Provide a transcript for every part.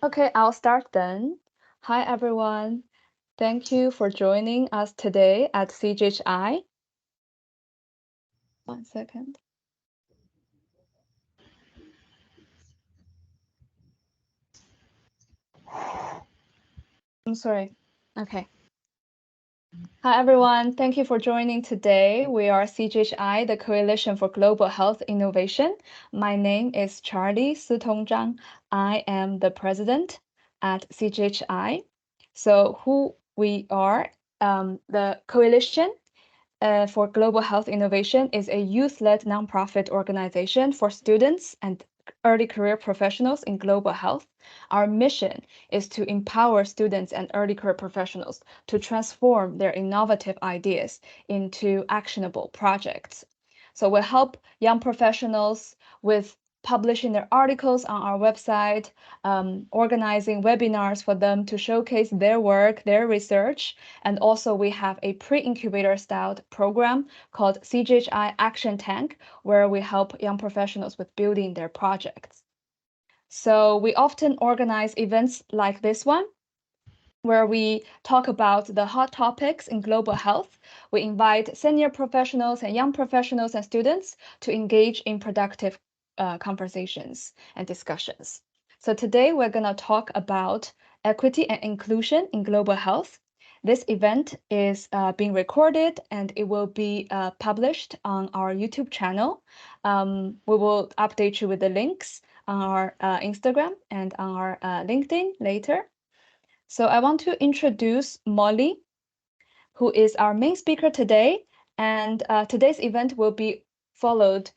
Okay, I'll start then. Hi, everyone. Thank you for joining us today at CGHI. 1 second. I'm sorry. Okay. Hi, everyone. Thank you for joining today. We are CGHI, the Coalition for Global Health Innovation. My name is Charlie Sutong Zhang. I am the president at CGHI. So who we are, the Coalition for Global Health Innovation is a youth-led nonprofit organization for students and early career professionals in global health. Our mission is to empower students and early career professionals to transform their innovative ideas into actionable projects. So we help young professionals with publishing their articles on our website, organizing webinars for them to showcase their work, their research, and also we have a pre-incubator styled program called CGHI Action Tank, where we help young professionals with building their projects. So we often organize events like this one, where we talk about the hot topics in global health. We invite senior professionals and young professionals and students to engage in productive conversations and discussions. So today we're going to talk about equity and inclusion in global health. This event is being recorded and it will be published on our YouTube channel. We will update you with the links on our Instagram and on our LinkedIn later. So I want to introduce Molly, who is our main speaker today. And today's event will be followed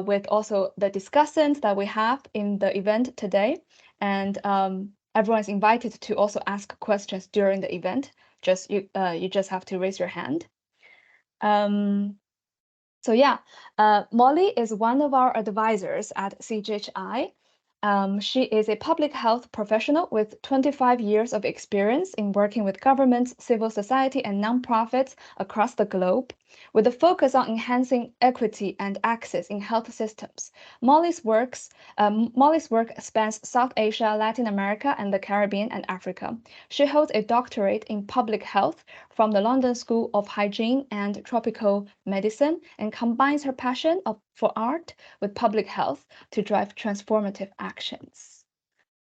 with also the discussants that we have in the event today. And everyone's invited to also ask questions during the event. You just have to raise your hand. So yeah, Molly is one of our advisors at CGHI. She is a public health professional with 25 years of experience in working with governments, civil society, and nonprofits across the globe, with a focus on enhancing equity and access in health systems. Molly's work spans South Asia, Latin America, and the Caribbean and Africa. She holds a doctorate in public health from the London School of Hygiene and Tropical Medicine and combines her passion for art with public health to drive transformative actions.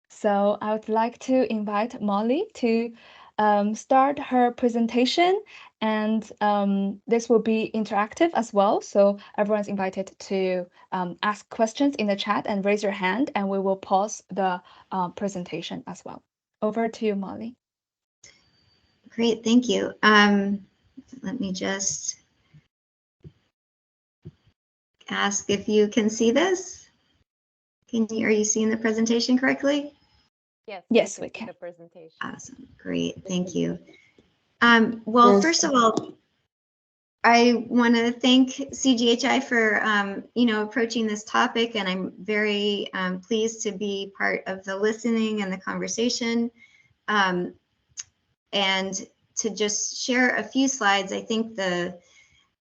So I would like to invite Molly to start her presentation, and this will be interactive as well. So everyone's invited to ask questions in the chat and raise your hand, and we will pause the presentation as well. Over to you, Molly. Great, thank you. Let me just ask if you can see this. Are you seeing the presentation correctly? Yes, we can. The presentation. Awesome, great, thank you. Well, first of all, I want to thank CGHI for approaching this topic, and I'm very pleased to be part of the listening and the conversation. And to just share a few slides, I think the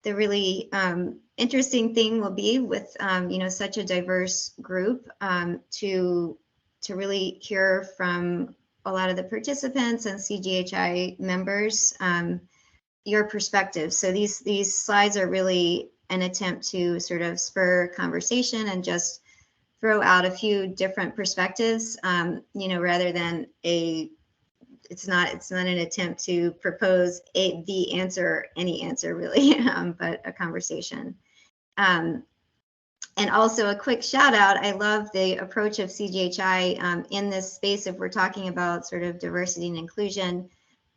really interesting thing will be with such a diverse group to really hear from a lot of the participants and CGHI members your perspective. So these slides are really an attempt to sort of spur conversation and just throw out a few different perspectives, rather than it's not an attempt to propose the answer, any answer really, but a conversation. And also a quick shout out. I love the approach of CGHI in this space. If we're talking about sort of diversity and inclusion,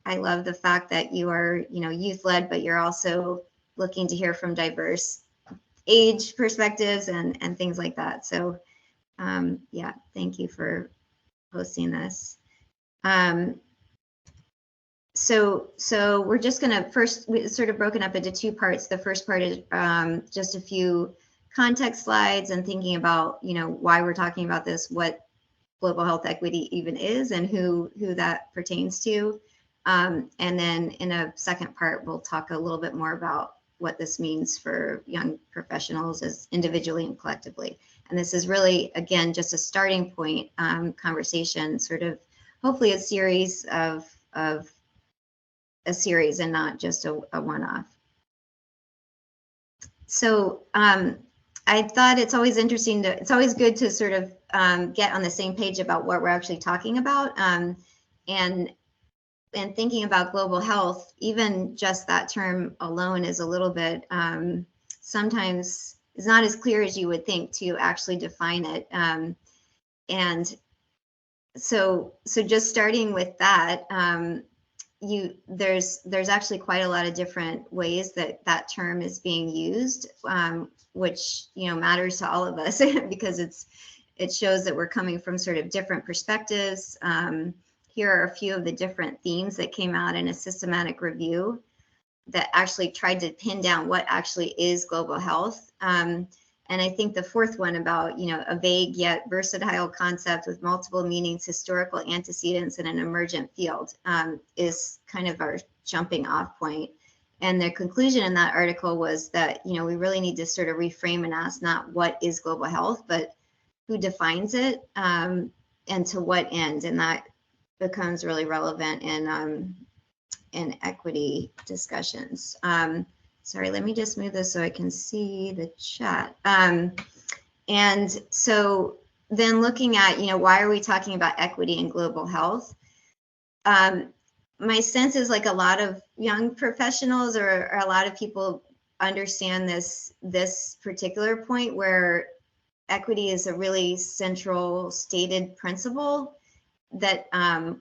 I love the fact that you are, youth led, but you're also looking to hear from diverse age perspectives and things like that. So yeah, thank you for hosting this. So we're just going to we sort of broken up into two parts. The first part is just a few context slides and thinking about, why we're talking about this, what global health equity even is, and who that pertains to. And then in a second part, we'll talk a little bit more about what this means for young professionals as individually and collectively. And this is really, again, just a starting point conversation, sort of hopefully a series of a series and not just a one-off. So I thought it's always interesting to, it's always good to sort of get on the same page about what we're actually talking about. And thinking about global health, even just that term alone is a little bit, sometimes is not as clear as you would think to actually define it. And so just starting with that, there's actually quite a lot of different ways that that term is being used, which matters to all of us because it shows that we're coming from sort of different perspectives. Here are a few of the different themes that came out in a systematic review that actually tried to pin down what actually is global health. And I think the fourth one about, a vague yet versatile concept with multiple meanings, historical antecedents, and an emergent field is kind of our jumping off point. And the conclusion in that article was that, we really need to sort of reframe and ask not what is global health, but who defines it and to what end. And that becomes really relevant in equity discussions. Sorry, let me just move this so I can see the chat. And so then looking at, why are we talking about equity and global health? My sense is like a lot of young professionals or a lot of people understand this particular point where equity is a really central stated principle that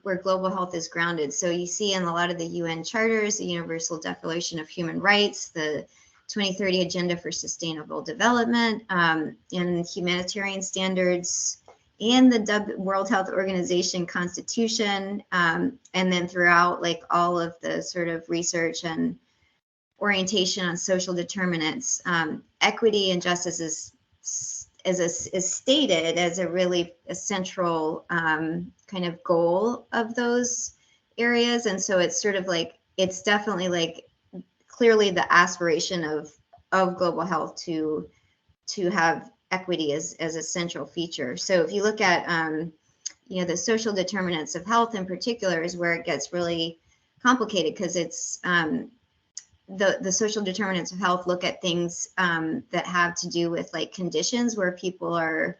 where global health is grounded. So you see in a lot of the UN charters, the Universal Declaration of Human Rights, the 2030 Agenda for Sustainable Development, and humanitarian standards, and the World Health Organization Constitution, and then throughout like all of the sort of research and orientation on social determinants, equity and justice is stated as a really central kind of goal of those areas. And so it's sort of like, it's definitely like clearly the aspiration of global health to have equity as a central feature. So if you look at, the social determinants of health in particular is where it gets really complicated because it's, the social determinants of health look at things that have to do with like conditions where people are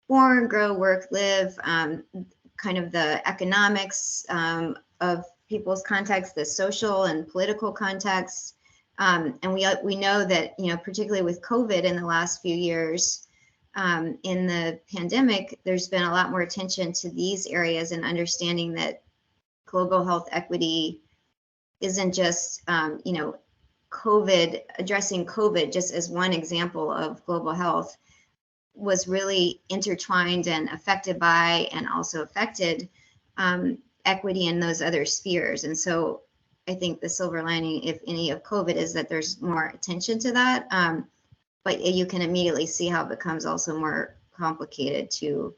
born, grow, work, live, kind of the economics of people's context, the social and political context. And we know that, particularly with COVID in the last few years, in the pandemic, there's been a lot more attention to these areas and understanding that global health equity isn't just, addressing COVID just as one example of global health was really intertwined and affected by and also affected equity in those other spheres. And so I think the silver lining, if any, of COVID is that there's more attention to that. But you can immediately see how it becomes also more complicated to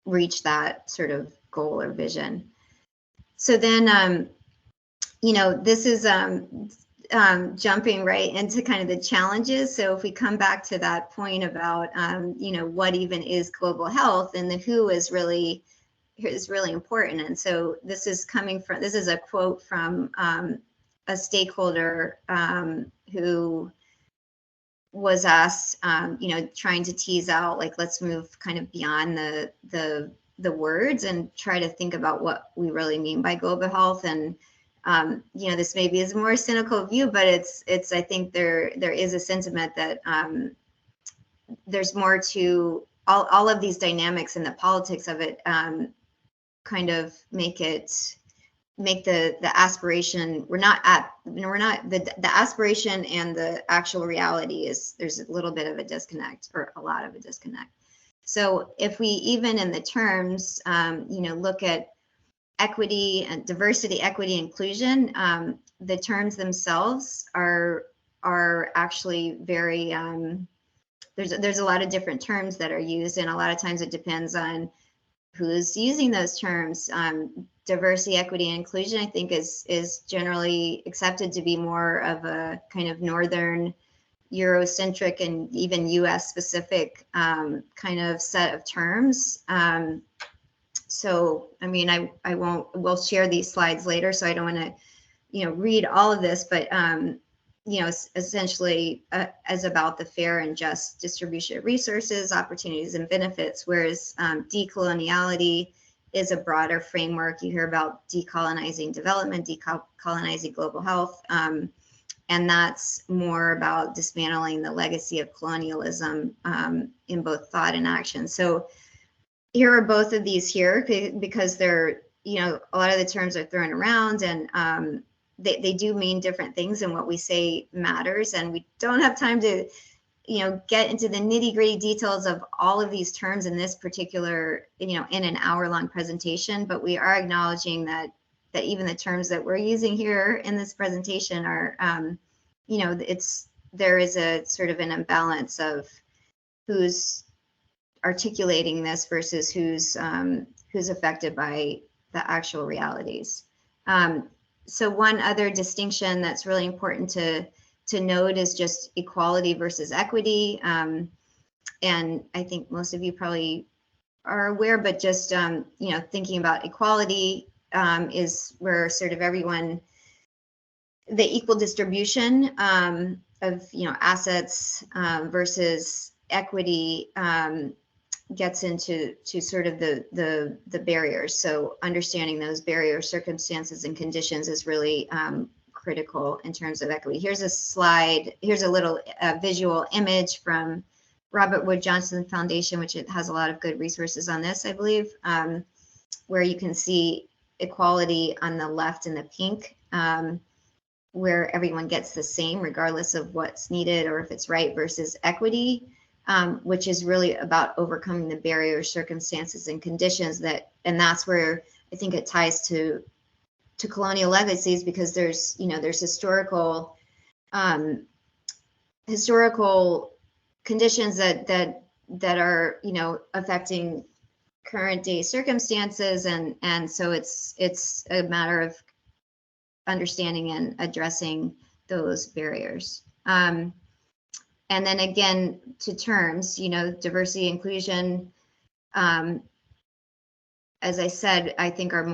reach that sort of goal or vision. So then, this is jumping right into kind of the challenges. So if we come back to that point about, what even is global health, and the who is really important. And so this is a quote from a stakeholder who was asked, trying to tease out, like, let's move kind of beyond the words and try to think about what we really mean by global health. And this maybe is a more cynical view, but it's I think there is a sentiment that there's more to all of these dynamics and the politics of it kind of make the aspiration, the aspiration and the actual reality there's a little bit of a disconnect, or a lot of a disconnect. So if we even in the terms, look at equity and diversity, equity, inclusion, the terms themselves are actually very, there's a lot of different terms that are used, and a lot of times it depends on who's using those terms. Diversity, equity, and inclusion, I think is generally accepted to be more of a kind of Northern Eurocentric and even US specific kind of set of terms. So, I mean, we'll share these slides later, so I don't want to, read all of this, but, essentially as about the fair and just distribution of resources, opportunities, and benefits, whereas decoloniality is a broader framework. You hear about decolonizing development, decolonizing global health, and that's more about dismantling the legacy of colonialism in both thought and action. So here are both of these here because they're, a lot of the terms are thrown around, and they do mean different things, and what we say matters. And we don't have time to, get into the nitty-gritty details of all of these terms in this particular, in an hour-long presentation. But we are acknowledging that even the terms that we're using here in this presentation are, there is a sort of an imbalance of who's articulating this versus who's affected by the actual realities. So one other distinction that's really important to note is just equality versus equity. And I think most of you probably are aware, but just, thinking about equality is where sort of everyone, the equal distribution of, assets versus equity gets into sort of the barriers. So understanding those barriers, circumstances, and conditions is really critical in terms of equity. Here's a slide. Here's a little visual image from Robert Wood Johnson Foundation, which it has a lot of good resources on this, I believe, where you can see equality on the left in the pink, where everyone gets the same regardless of what's needed or if it's right, versus equity, which is really about overcoming the barriers, circumstances, and conditions and that's where I think it ties to colonial legacies, because there's historical conditions that are affecting current day circumstances, and so it's a matter of understanding and addressing those barriers. And then again, to terms, diversity, inclusion, as I said, I think are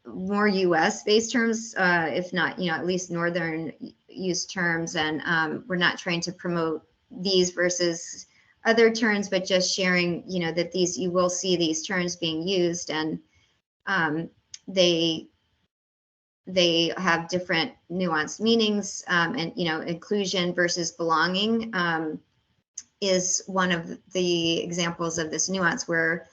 more US based terms, if not, at least Northern use terms. And we're not trying to promote these versus other terms, but just sharing, that you will see these terms being used, and they have different nuanced meanings, and inclusion versus belonging is one of the examples of this nuance, where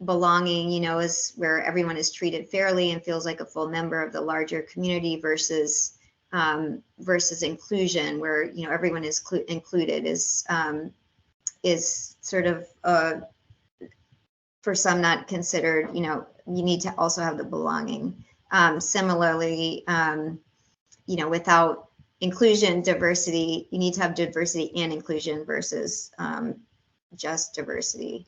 belonging, is where everyone is treated fairly and feels like a full member of the larger community, versus inclusion, where everyone is included, is sort of for some not considered. You need to also have the belonging. Similarly, without inclusion, diversity, you need to have diversity and inclusion versus just diversity.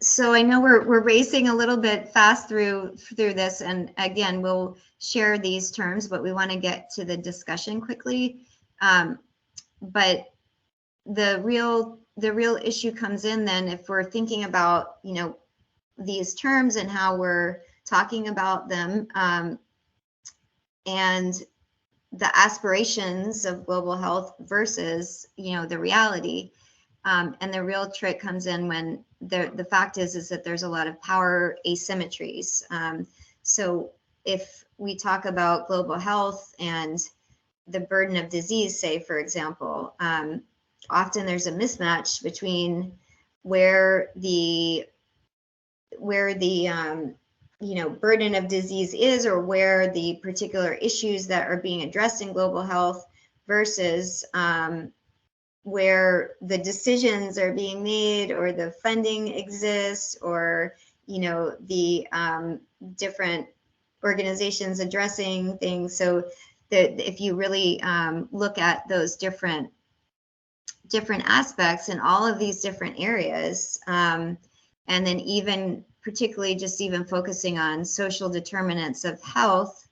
So I know we're racing a little bit fast through this, and again, we'll share these terms, but we want to get to the discussion quickly. But the real issue comes in then if we're thinking about these terms and how we're talking about them, and the aspirations of global health versus the reality. And the real trick comes in when the fact is that there's a lot of power asymmetries. So if we talk about global health and the burden of disease, say, for example, often there's a mismatch between where the burden of disease is, or where the particular issues that are being addressed in global health versus where the decisions are being made, or the funding exists, or the different organizations addressing things. So that if you really look at those different aspects in all of these different areas, and then even particularly just even focusing on social determinants of health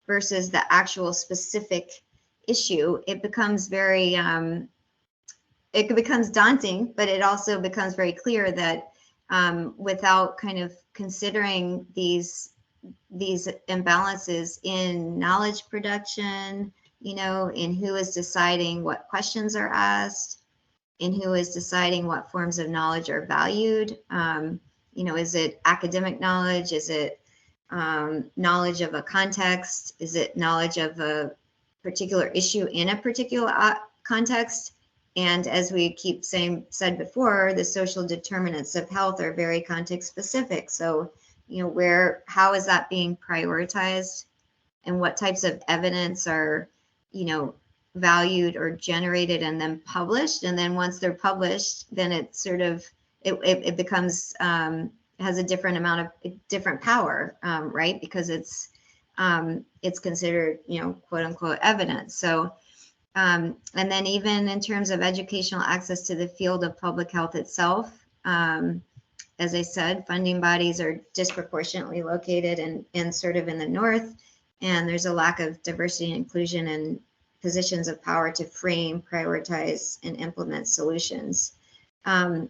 versus the actual specific issue, it becomes very it becomes daunting, but it also becomes very clear that without kind of considering these imbalances in knowledge production, you know, in who is deciding what questions are asked, in who is deciding what forms of knowledge are valued. You know, is it academic knowledge? Is it knowledge of a context? Is it knowledge of a particular issue in a particular context? And as we keep said before, the social determinants of health are very context specific. So, you know, how is that being prioritized, and what types of evidence are, you know, valued or generated and then published? And then once they're published, then it sort of, it becomes, has a different amount of different power, right? Because it's considered, you know, quote unquote evidence. So, and then even in terms of educational access to the field of public health itself, as I said, funding bodies are disproportionately located in sort of in the north, and there's a lack of diversity and inclusion in positions of power to frame, prioritize, and implement solutions. And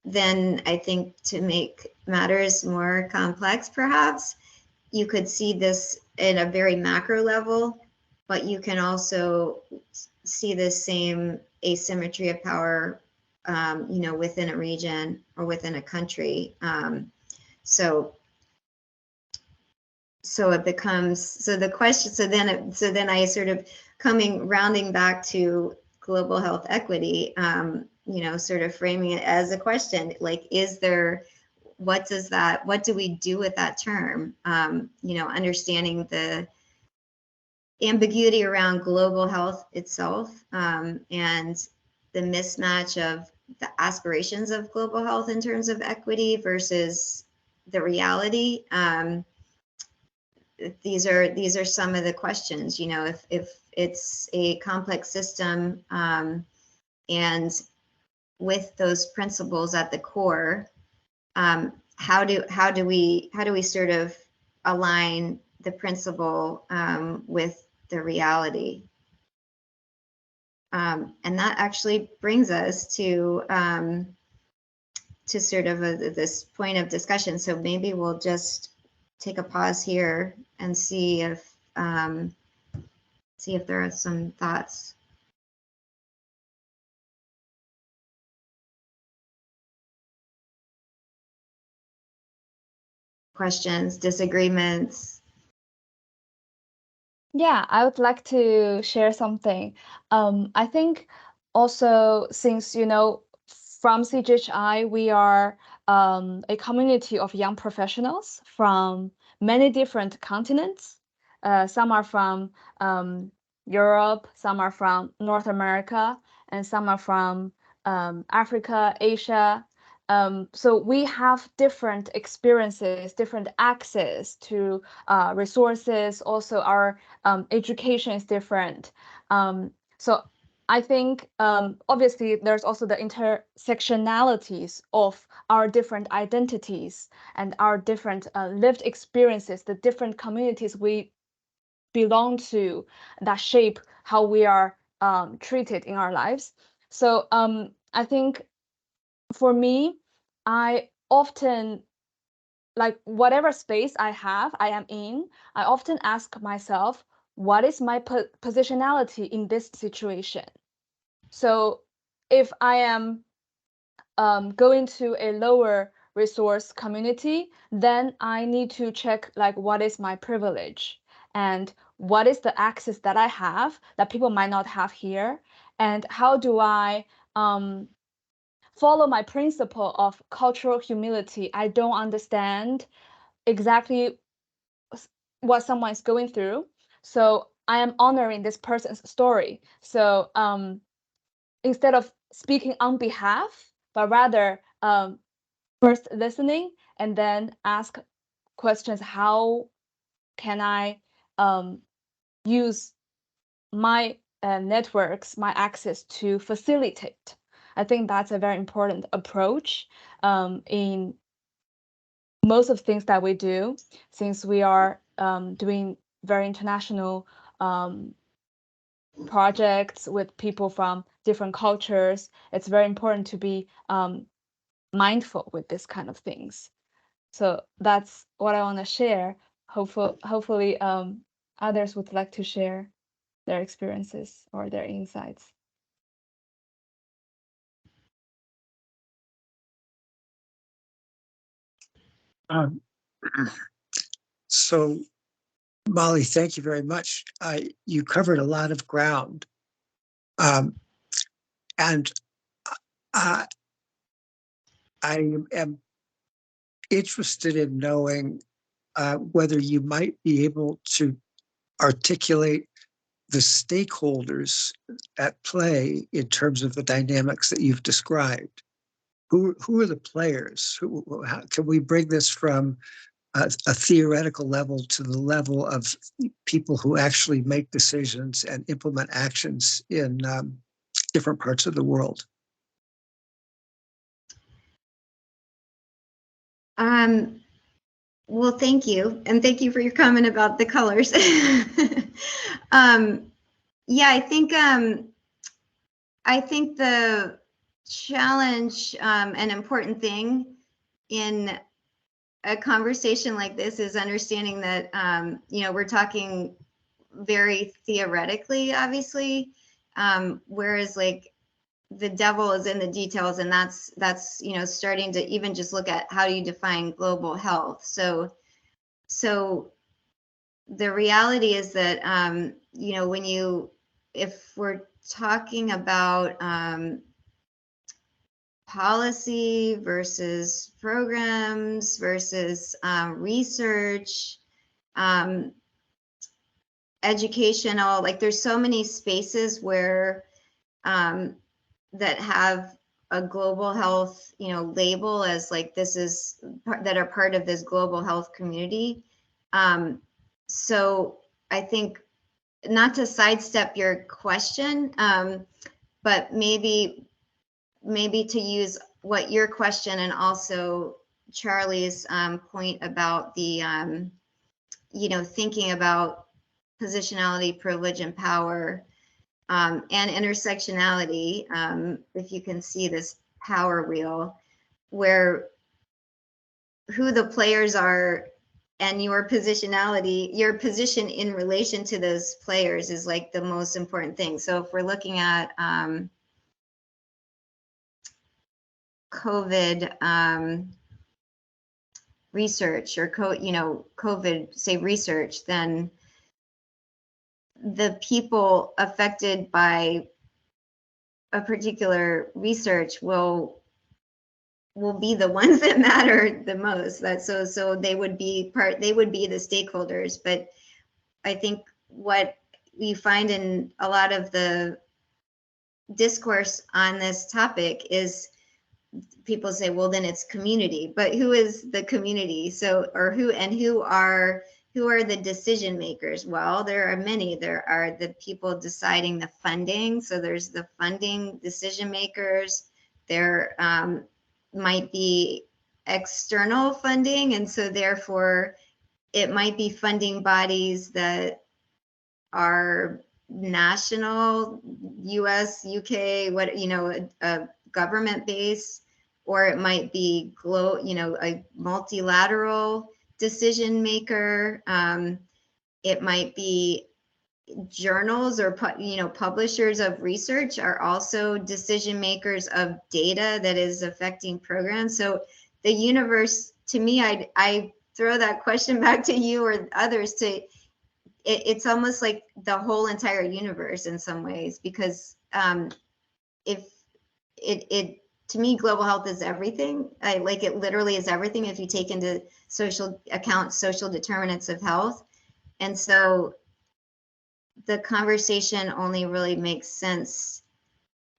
then I think, to make matters more complex, perhaps, you could see this at a very macro level, but you can also see the same asymmetry of power, you know, within a region or within a country. So it becomes, so the question, so then I sort of rounding back to global health equity, you know, sort of framing it as a question, like, what do we do with that term? You know, understanding the ambiguity around global health itself, and the mismatch of the aspirations of global health in terms of equity versus the reality. These are some of the questions, you know, if it's a complex system, and with those principles at the core, how do we sort of align the principle with the reality? And that actually brings us to sort of this point of discussion. So maybe we'll just take a pause here and see if there are some thoughts. Questions, disagreements. Yeah, I would like to share something. I think also, since, you know, from CGHI, we are a community of young professionals from many different continents. Some are from Europe, some are from North America, and some are from Africa, Asia. So we have different experiences, different access to resources. Also, our education is different. So I think obviously there's also the intersectionalities of our different identities and our different lived experiences, the different communities we belong to that shape how we are treated in our lives. So I think for me, I often, like, whatever space I am in, I often ask myself, what is my positionality in this situation? So if I am going to a lower resource community, then I need to check, like, what is my privilege and what is the access that I have that people might not have here, and how do I follow my principle of cultural humility. I don't understand exactly what someone is going through, so I am honoring this person's story. So instead of speaking on behalf, but rather first listening and then ask questions. How can I use my networks, my access to facilitate? I think that's a very important approach in most of things that we do, since we are doing very international projects with people from different cultures. It's very important to be mindful with this kind of things. So that's what I want to share. Hopefully, others would like to share their experiences or their insights. Um, so, Molly, thank you very much. You covered a lot of ground. And I am interested in knowing whether you might be able to articulate the stakeholders at play in terms of the dynamics that you've described. Who are the players? How can we bring this from a theoretical level to the level of people who actually make decisions and implement actions in different parts of the world? Well, thank you. And thank you for your comment about the colors. Yeah, I think the challenge and important thing in a conversation like this is understanding that, we're talking very theoretically, obviously, whereas like the devil is in the details, and that's starting to even just look at how do you define global health. So the reality is that if we're talking about policy versus programs versus research, educational, like there's so many spaces where that have a global health label as like this is that are part of this global health community. So I think, not to sidestep your question, but maybe to use what your question and also Charlie's point about the thinking about positionality, privilege, and power, and intersectionality. If you can see this power wheel, where who the players are and your positionality, your position in relation to those players is like the most important thing. So if we're looking at COVID research or COVID, say, research, then the people affected by a particular research will be the ones that matter the most. That so they would be the stakeholders. But I think what you find in a lot of the discourse on this topic is people say, well, then it's community. But who is the community? So, or who are the decision makers? Well, there are many. There are the people deciding the funding. So there's the funding decision makers. There might be external funding, and so therefore it might be funding bodies that are national, US, UK, a government base, or it might be a multilateral decision maker. It might be journals or publishers of research are also decision makers of data that is affecting programs. So the universe, to me, I throw that question back to you or others to it's almost like the whole entire universe in some ways, because if it to me, global health is everything. Like it literally is everything if you take into social determinants of health. And so the conversation only really makes sense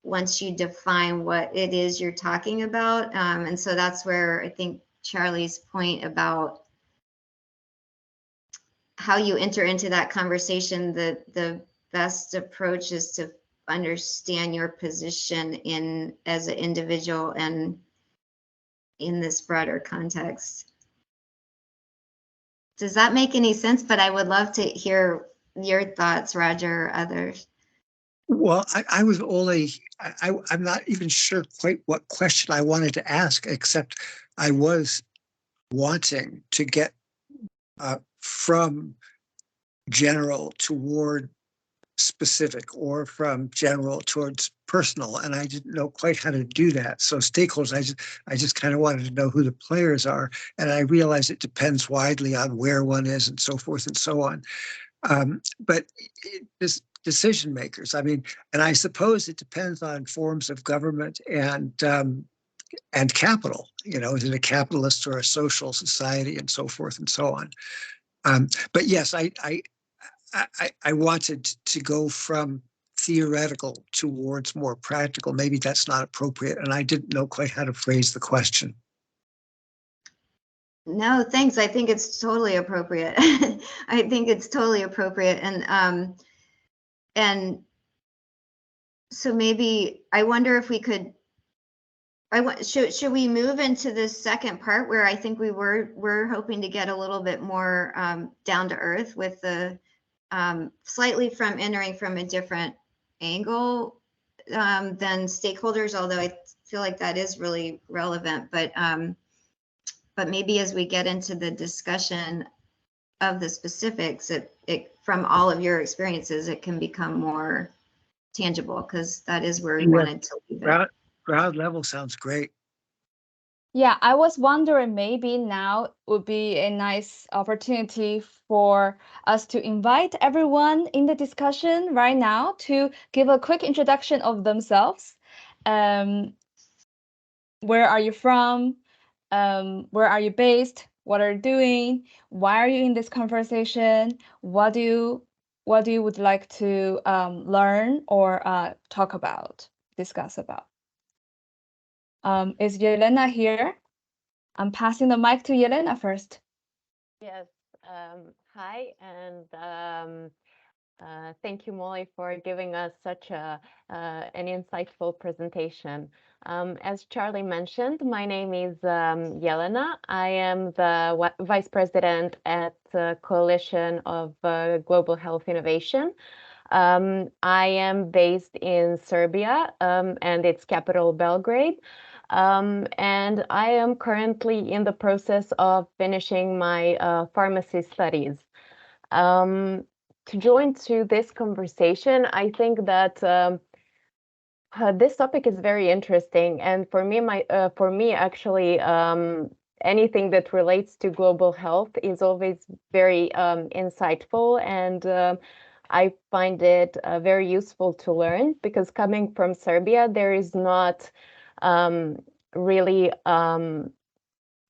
once you define what it is you're talking about. And so that's where I think Charlie's point about how you enter into that conversation, the best approach is to understand your position in as an individual and in this broader context. Does that make any sense? But I would love to hear your thoughts, Roger, or others. Well, I was only, I'm not even sure quite what question I wanted to ask, except I was wanting to get from general toward specific or from general towards personal, and I didn't know quite how to do that. So stakeholders, I just kind of wanted to know who the players are, and I realize it depends widely on where one is and so forth and so on. But this decision makers, I mean, and I suppose it depends on forms of government and capital. You know, is it a capitalist or a social society, and so forth and so on. But yes, I wanted to go from theoretical towards more practical. Maybe that's not appropriate, and I didn't know quite how to phrase the question. No, thanks. I think it's totally appropriate. I think it's totally appropriate, and so maybe I wonder if we could. Should we move into this second part where I think we're hoping to get a little bit more down to earth with the slightly from entering from a different angle than stakeholders, although I feel like that is really relevant. But maybe as we get into the discussion of the specifics, it from all of your experiences, it can become more tangible, because that is where we wanted to leave it. Ground level sounds great. Yeah, I was wondering maybe now would be a nice opportunity for us to invite everyone in the discussion right now to give a quick introduction of themselves. Where are you from? Where are you based? What are you doing? Why are you in this conversation? What do you would like to learn or talk about, discuss about? Is Yelena here? I'm passing the mic to Yelena first. Yes. Hi, and thank you, Molly, for giving us such an insightful presentation. As Charlie mentioned, my name is Yelena. I am the Vice President at the Coalition of Global Health Innovation. I am based in Serbia and its capital, Belgrade. And I am currently in the process of finishing my pharmacy studies. To join to this conversation, I think that this topic is very interesting, and for me, actually, anything that relates to global health is always very insightful, and I find it very useful to learn, because coming from Serbia, there is not really an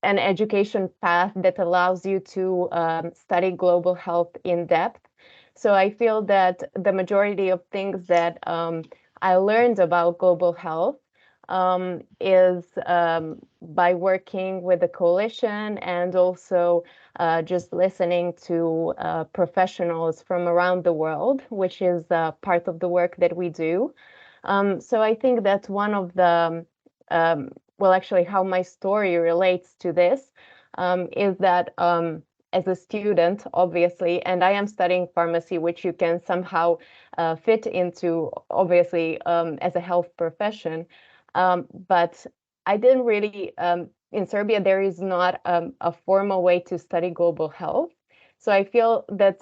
education path that allows you to study global health in depth. So I feel that the majority of things that I learned about global health is by working with the coalition, and also just listening to professionals from around the world, which is part of the work that we do. So I think that one of the well, actually, how my story relates to this is that as a student, obviously, and I am studying pharmacy, which you can somehow fit into, obviously, as a health profession. But I didn't really, in Serbia, there is not a formal way to study global health. So I feel that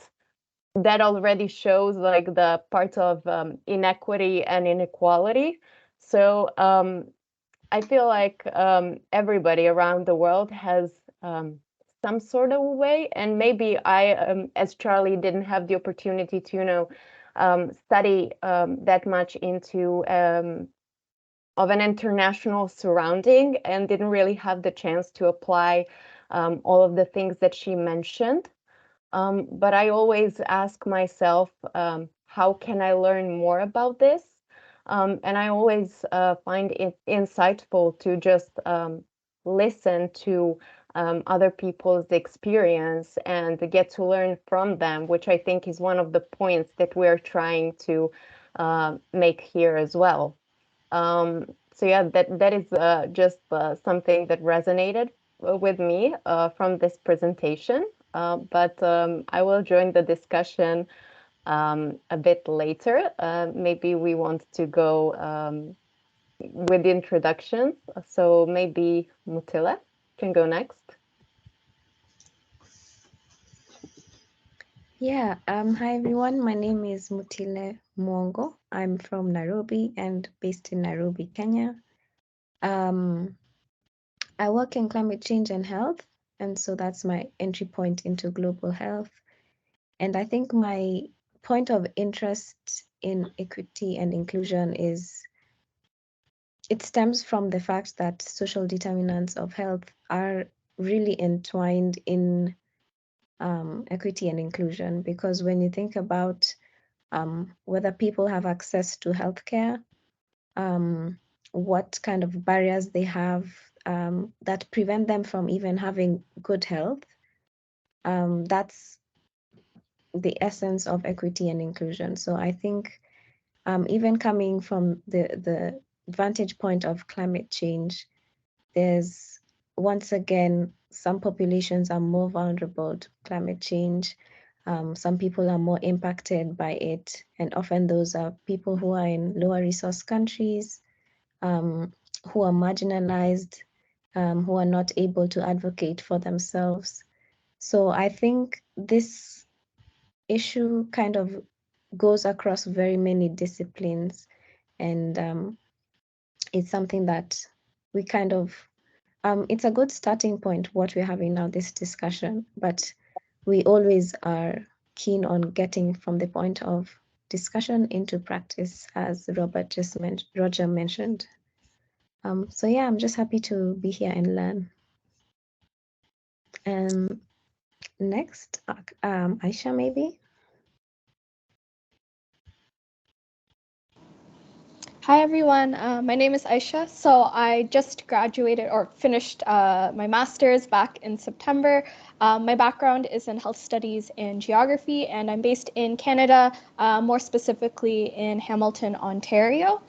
that already shows like the part of inequity and inequality. So I feel like everybody around the world has some sort of way, and maybe I, as Charlie, didn't have the opportunity to, study that much into of an international surrounding, and didn't really have the chance to apply all of the things that she mentioned. But I always ask myself, how can I learn more about this? And I always find it insightful to just listen to other people's experience and get to learn from them, which I think is one of the points that we're trying to make here as well. So yeah, that is just something that resonated with me from this presentation. But I will join the discussion a bit later. Maybe we want to go with the introductions. So maybe Mutile can go next. Yeah, hi everyone. My name is Mutile Mwongo. I'm from Nairobi and based in Nairobi, Kenya. I work in climate change and health, and so that's my entry point into global health. And I think my point of interest in equity and inclusion it stems from the fact that social determinants of health are really entwined in equity and inclusion, because when you think about whether people have access to healthcare, what kind of barriers they have that prevent them from even having good health, that's the essence of equity and inclusion. So I think even coming from the vantage point of climate change, there's once again, some populations are more vulnerable to climate change. Some people are more impacted by it, and often those are people who are in lower resource countries, who are marginalized, who are not able to advocate for themselves. So I think this issue kind of goes across very many disciplines, and it's something that we kind of it's a good starting point, what we're having now, this discussion, but we always are keen on getting from the point of discussion into practice, as Roger mentioned. So yeah, I'm just happy to be here and learn. Next, Aisha, maybe. Hi everyone, my name is Aisha. So I just graduated or finished my master's back in September. My background is in health studies and geography, and I'm based in Canada, more specifically in Hamilton, Ontario.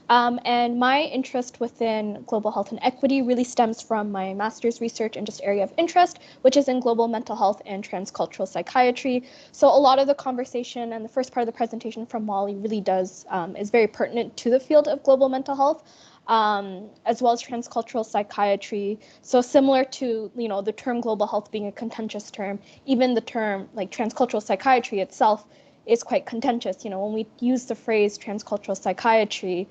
And my interest within global health and equity really stems from my master's research and just area of interest, which is in global mental health and transcultural psychiatry. So a lot of the conversation and the first part of the presentation from Molly really is very pertinent to the field of global mental health. As well as transcultural psychiatry. So similar to, the term global health being a contentious term, even the term like transcultural psychiatry itself is quite contentious. When we use the phrase transcultural psychiatry,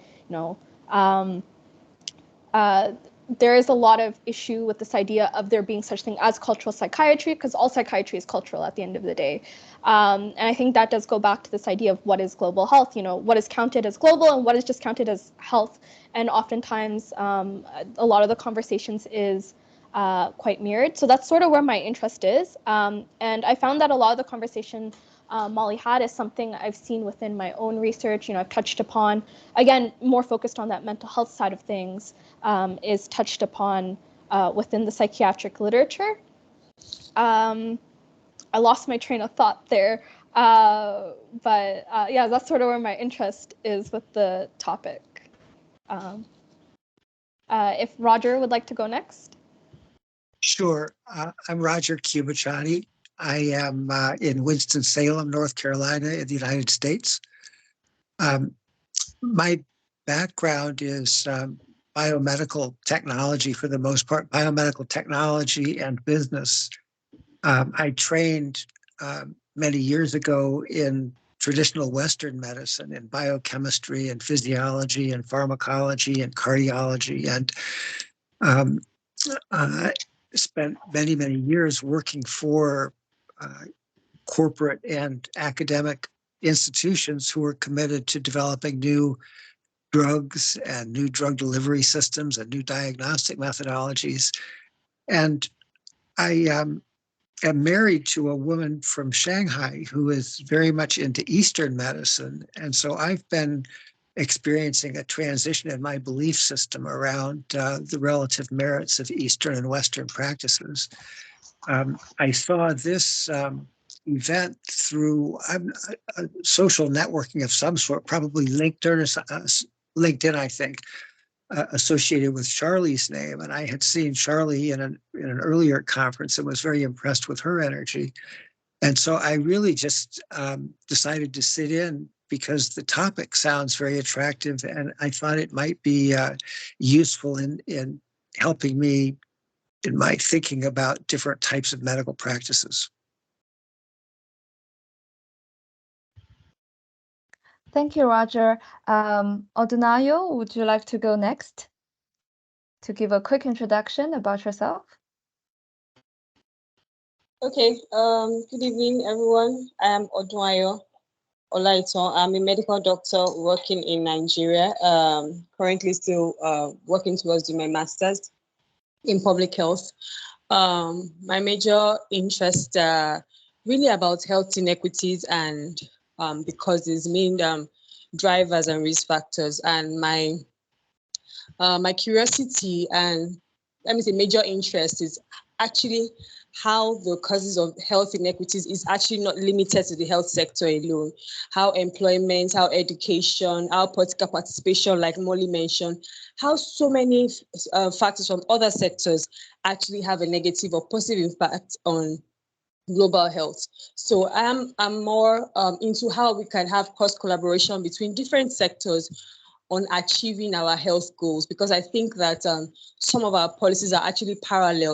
there is a lot of issue with this idea of there being such thing as cultural psychiatry, because all psychiatry is cultural at the end of the day. And I think that does go back to this idea of what is global health, what is counted as global and what is just counted as health. And oftentimes, a lot of the conversations is quite mirrored. So that's sort of where my interest is. And I found that a lot of the conversation Molly had is something I've seen within my own research. I've touched upon, again, more focused on that mental health side of things, is touched upon within the psychiatric literature. I lost my train of thought there, but yeah, that's sort of where my interest is with the topic. If Roger would like to go next. Sure. I'm Roger Cubachani. I am in Winston-Salem, North Carolina, in the United States. My background is biomedical technology, for the most part, biomedical technology and business. I trained many years ago in traditional Western medicine, in biochemistry and physiology and pharmacology and cardiology, and spent many, many years working for corporate and academic institutions who were committed to developing new drugs and new drug delivery systems and new diagnostic methodologies. And I am married to a woman from Shanghai who is very much into Eastern medicine. And so I've been experiencing a transition in my belief system around the relative merits of Eastern and Western practices. I saw this event through a social networking of some sort, probably LinkedIn, I think, associated with Charlie's name. And I had seen Charlie in an earlier conference and was very impressed with her energy. And so I really just decided to sit in because the topic sounds very attractive, and I thought it might be useful in helping me in my thinking about different types of medical practices. Thank you, Roger. Odunayo, would you like to go next to give a quick introduction about yourself? Okay, good evening, everyone. I am Odunayo Olaiton. I'm a medical doctor working in Nigeria, currently still working towards doing my master's in public health. My major interest really about health inequities and the causes, main drivers and risk factors. And my curiosity and let me say major interest is actually how the causes of health inequities is actually not limited to the health sector alone. How employment, how education, how political participation, like Molly mentioned, how so many factors from other sectors actually have a negative or positive impact on global health. So I'm more into how we can have cross collaboration between different sectors on achieving our health goals, because I think that some of our policies are actually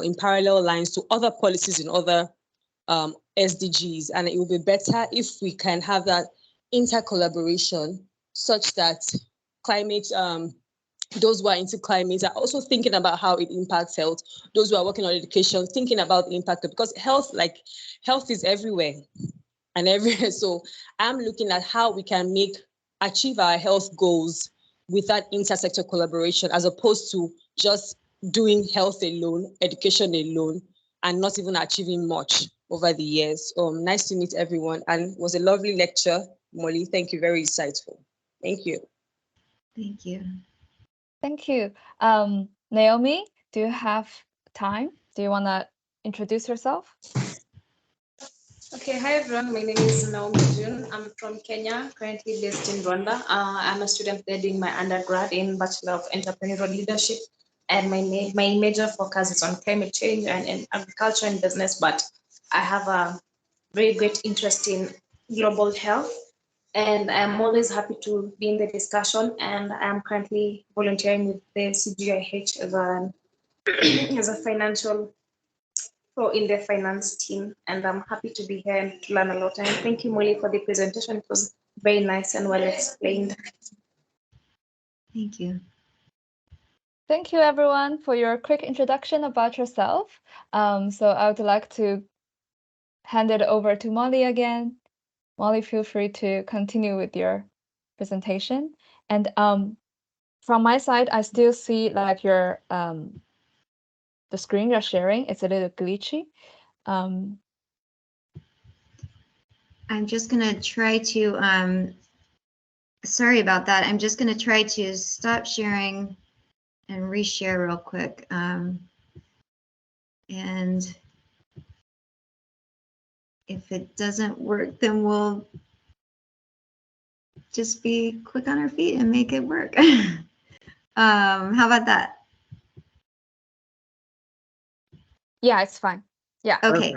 in parallel lines to other policies in other SDGs. And it will be better if we can have that intercollaboration such that climate, those who are into climate are also thinking about how it impacts health. Those who are working on education, thinking about the impact, because health is everywhere and everywhere. So I'm looking at how we can achieve our health goals with that intersector collaboration, as opposed to just doing health alone, education alone, and not even achieving much over the years. Nice to meet everyone, and it was a lovely lecture, Molly. Thank you, very insightful. Thank you. Thank you. Thank you. Naomi, do you have time? Do you want to introduce yourself? Okay, hi everyone. My name is Naomi June. I'm from Kenya, currently based in Rwanda. I'm a student doing my undergrad in Bachelor of Entrepreneurial Leadership, and my major focus is on climate change and in agriculture and business. But I have a very great interest in global health, and I'm always happy to be in the discussion. And I'm currently volunteering with the CGIH as a financial in the finance team, and I'm happy to be here and to learn a lot. And thank you, Molly, for the presentation. It was very nice and well explained. Thank you. Thank you, everyone, for your quick introduction about yourself. So I would like to hand it over to Molly again. Molly, feel free to continue with your presentation. And from my side, I still see like your the screen you're sharing. It's a little glitchy. I'm just going to try to, sorry about that. I'm just going to try to stop sharing and reshare real quick. And if it doesn't work, then we'll just be quick on our feet and make it work. How about that? Yeah, it's fine. Yeah. Okay.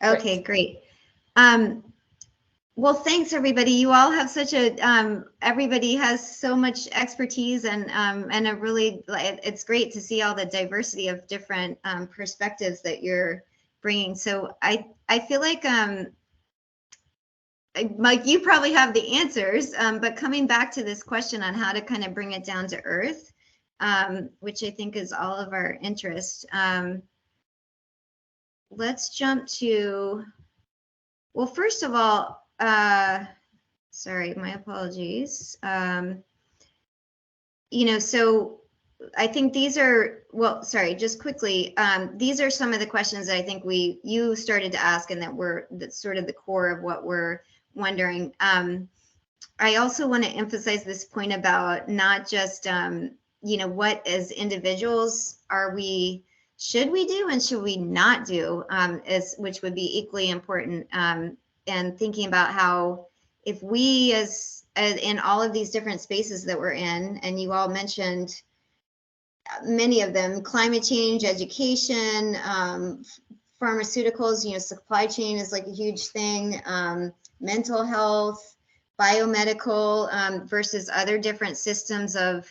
Okay, great. Well, thanks everybody. You all have such a everybody has so much expertise and a really, it's great to see all the diversity of different perspectives that you're bringing. So I feel like Mike, you probably have the answers, but coming back to this question on how to kind of bring it down to earth, which I think is all of our interest. Let's jump to, well, first of all, sorry, my apologies. You know, so I think these are, well, sorry, just quickly, these are some of the questions that I think you started to ask, and that's sort of the core of what we're wondering. I also want to emphasize this point about not just, you know, what as individuals should we do and should we not do, which would be equally important thinking about how if we as in all of these different spaces that we're in, and you all mentioned many of them, climate change, education, pharmaceuticals, supply chain is like a huge thing, mental health, biomedical, versus other different systems of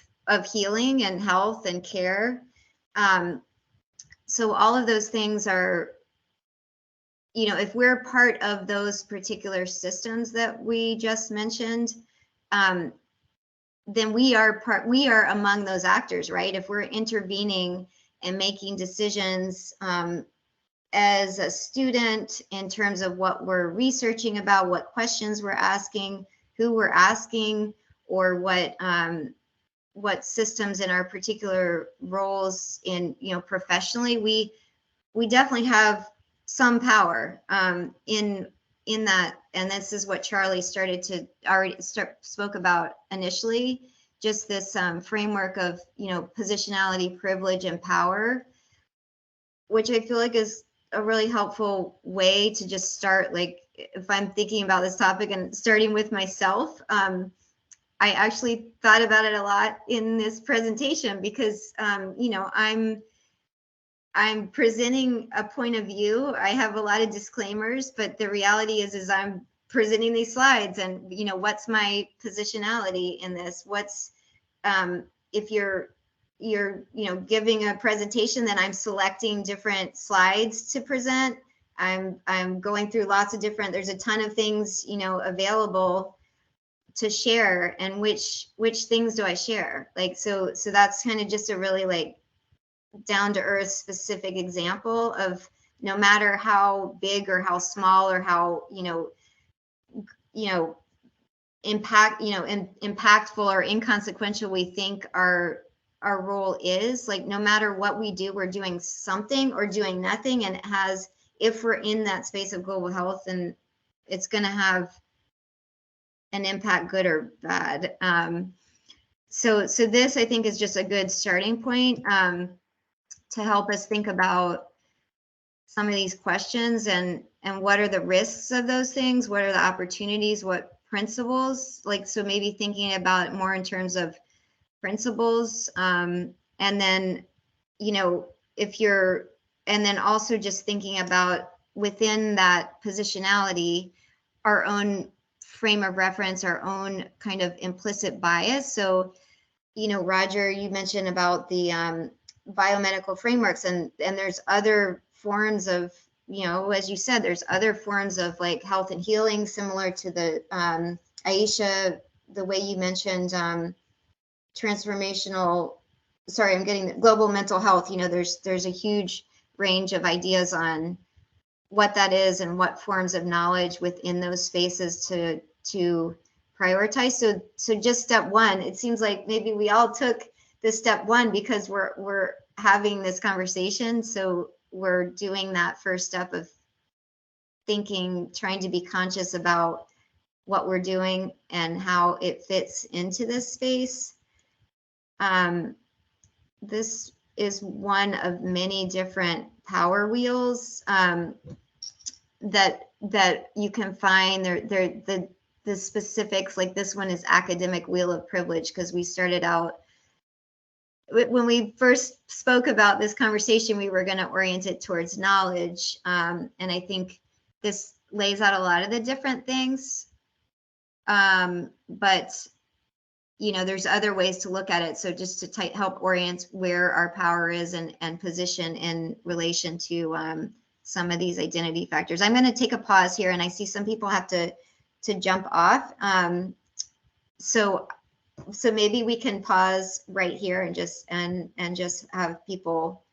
healing and health and care. So all of those things are, if we're part of those particular systems that we just mentioned, then we are among those actors, right? If we're intervening and making decisions as a student in terms of what we're researching about, what questions we're asking, who we're asking, or what systems in our particular roles in, professionally, we definitely have some power in that. And this is what Charlie spoke about initially, just this framework of, positionality, privilege, and power, which I feel like is a really helpful way to just start. Like, if I'm thinking about this topic and starting with myself, I actually thought about it a lot in this presentation because, I'm presenting a point of view. I have a lot of disclaimers, but the reality is I'm presenting these slides, and what's my positionality in this? What's if you're giving a presentation, then I'm selecting different slides to present. I'm going through lots of different. There's a ton of things available to share, and which things do I share? Like, so that's kind of just a really like down to earth specific example of, no matter how big or how small or how impactful or inconsequential we think our role is, like, no matter what we do, we're doing something or doing nothing, and it has, if we're in that space of global health, then it's going to have an impact, good or bad. So this, I think, is just a good starting point to help us think about some of these questions, and what are the risks of those things? What are the opportunities? What principles? Like, so maybe thinking about it more in terms of principles, and then, and then also just thinking about within that positionality, our own frame of reference, our own kind of implicit bias. So, Roger, you mentioned about the biomedical frameworks, and there's other forms of, as you said, there's other forms of like health and healing, similar to the Aisha, the way you mentioned transformational, sorry, I'm getting the global mental health. There's a huge range of ideas on what that is and what forms of knowledge within those spaces to prioritize. So just step one, it seems like maybe we all took this step one because we're having this conversation. So we're doing that first step of thinking, trying to be conscious about what we're doing and how it fits into this space. This is one of many different power wheels that you can find. The specifics, like this one is academic wheel of privilege, because we started out, when we first spoke about this conversation, we were going to orient it towards knowledge. And I think this lays out a lot of the different things. But, there's other ways to look at it. So just to help orient where our power is and position in relation to some of these identity factors. I'm going to take a pause here, and I see some people have to jump off. So maybe we can pause right here and just have people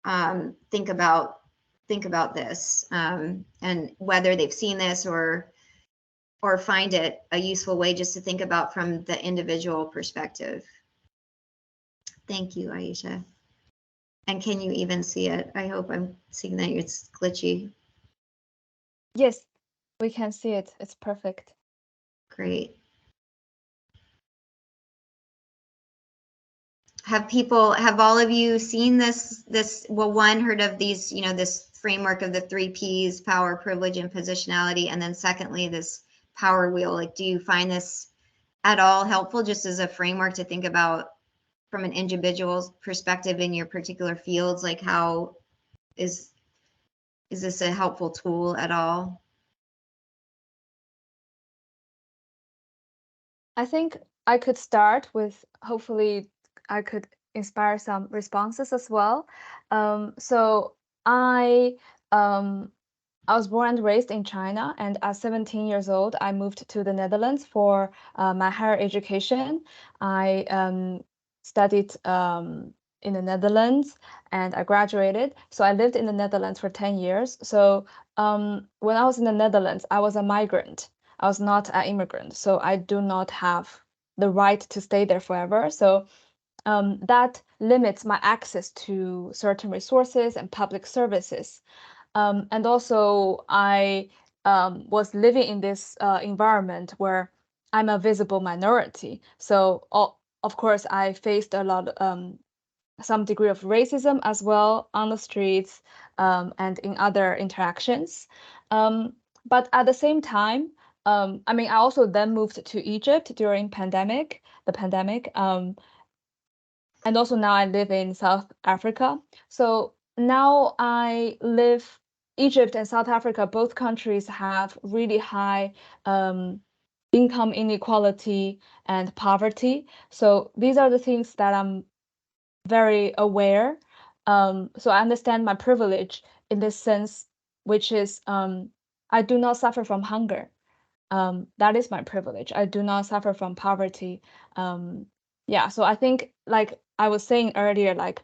think about this, and whether they've seen this or find it a useful way just to think about from the individual perspective. Thank you, Aisha. And can you even see it? I hope I'm seeing that it's glitchy. Yes, we can see it. It's perfect. Great. Have all of you seen this, well, one, heard of these, this framework of the 3 Ps, power, privilege, and positionality. And then secondly, this power wheel. Like, do you find this at all helpful just as a framework to think about from an individual's perspective in your particular fields? Like, how is this a helpful tool at all? I think I could start with, hopefully I could inspire some responses as well. So I was born and raised in China, and at 17 years old, I moved to the Netherlands for my higher education. I studied in the Netherlands, and I graduated. So I lived in the Netherlands for 10 years. So when I was in the Netherlands, I was a migrant. I was not an immigrant, so I do not have the right to stay there forever. So that limits my access to certain resources and public services. And also, I was living in this environment where I'm a visible minority. So, of course, I faced a lot, some degree of racism as well on the streets and in other interactions. But at the same time, I mean, I also then moved to Egypt during the pandemic. And also now I live in South Africa. So now Egypt and South Africa, both countries have really high income inequality and poverty. So these are the things that I'm very aware. So I understand my privilege in this sense, which is I do not suffer from hunger. That is my privilege. I do not suffer from poverty. Yeah, so I think, like I was saying earlier, like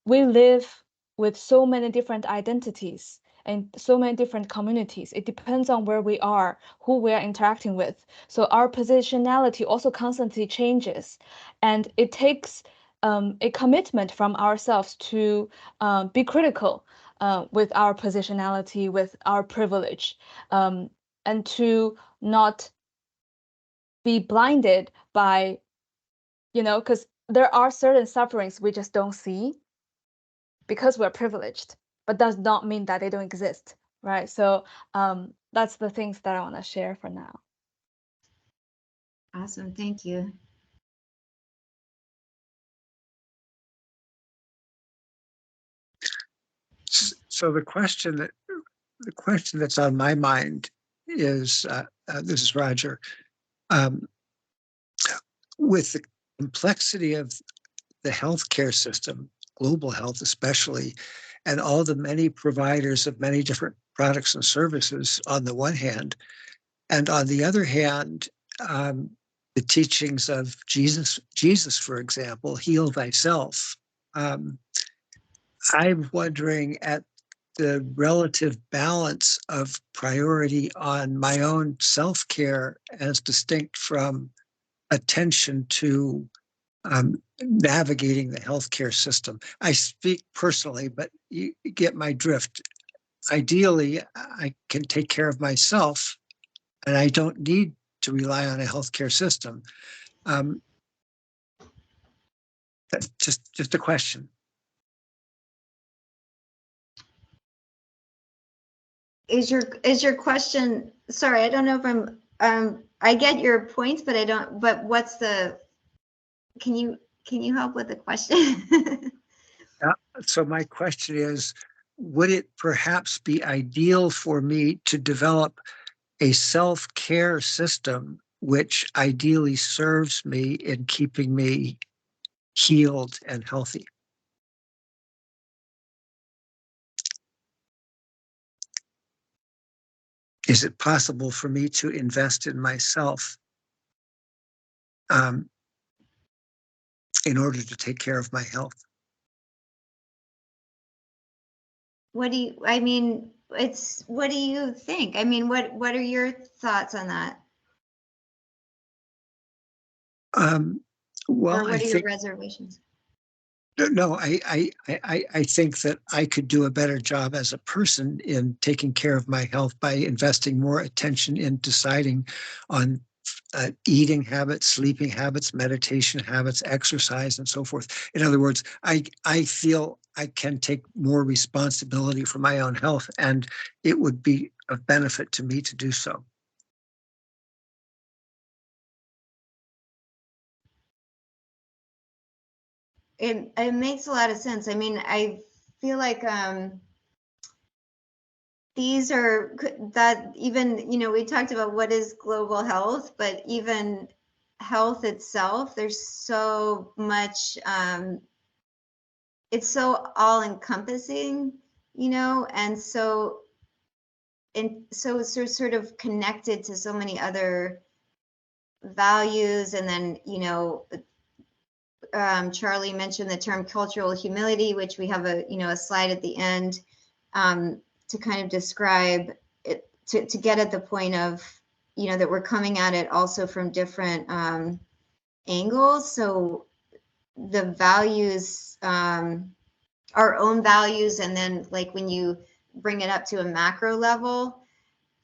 we live with so many different identities and so many different communities. It depends on where we are, who we are interacting with. So our positionality also constantly changes, and it takes a commitment from ourselves to be critical with our positionality, with our privilege, and to not be blinded by, because there are certain sufferings we just don't see because we're privileged, but does not mean that they don't exist, right? So that's the things that I want to share for now. Awesome, thank you. So the question that's on my mind is, this is Roger, with the complexity of the healthcare system, global health especially, and all the many providers of many different products and services on the one hand, and on the other hand, the teachings of Jesus, for example, heal thyself. I'm wondering at the relative balance of priority on my own self-care as distinct from attention to navigating the healthcare system. I speak personally, but you get my drift. Ideally, I can take care of myself, and I don't need to rely on a healthcare system. That's just a question. Is your question, sorry, I don't know if I get your points, but I don't, but what's the, can you help with the question? So my question is, would it perhaps be ideal for me to develop a self-care system which ideally serves me in keeping me healed and healthy? Is it possible for me to invest in myself in order to take care of my health? What do you, I mean, what do you think? I mean, what are your thoughts on that? Well, or what are your reservations? No, I think that I could do a better job as a person in taking care of my health by investing more attention in deciding on eating habits, sleeping habits, meditation habits, exercise, and so forth. In other words, I feel I can take more responsibility for my own health, and it would be of benefit to me to do so. It makes a lot of sense. I mean, I feel like these are that even, you know, we talked about what is global health, but even health itself, there's so much, it's so all encompassing, you know, and so it's sort of connected to so many other values. And then, you know, Charlie mentioned the term cultural humility, which we have a, you know, a slide at the end to kind of describe it, to get at the point of, you know, that we're coming at it also from different angles. So the values, our own values, and then like when you bring it up to a macro level,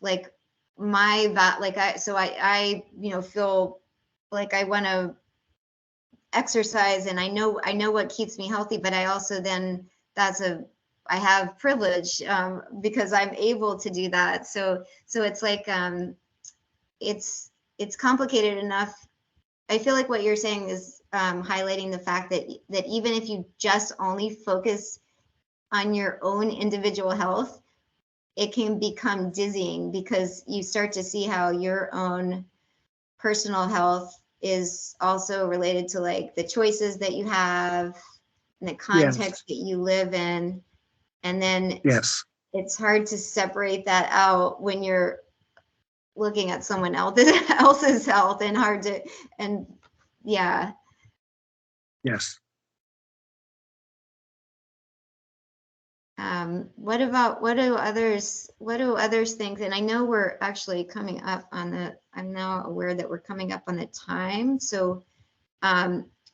like I you know, feel like I want to exercise, and I know what keeps me healthy, but I also then I have privilege because I'm able to do that. So it's like it's complicated enough. I feel like what you're saying is highlighting the fact that even if you just only focus on your own individual health, it can become dizzying because you start to see how your own personal health is also related to like the choices that you have and the context that you live in. And then it's hard to separate that out when you're looking at someone else's health, and hard to, and yeah. Yes. What do others think? And I know we're actually coming up on I'm now aware that we're coming up on the time. So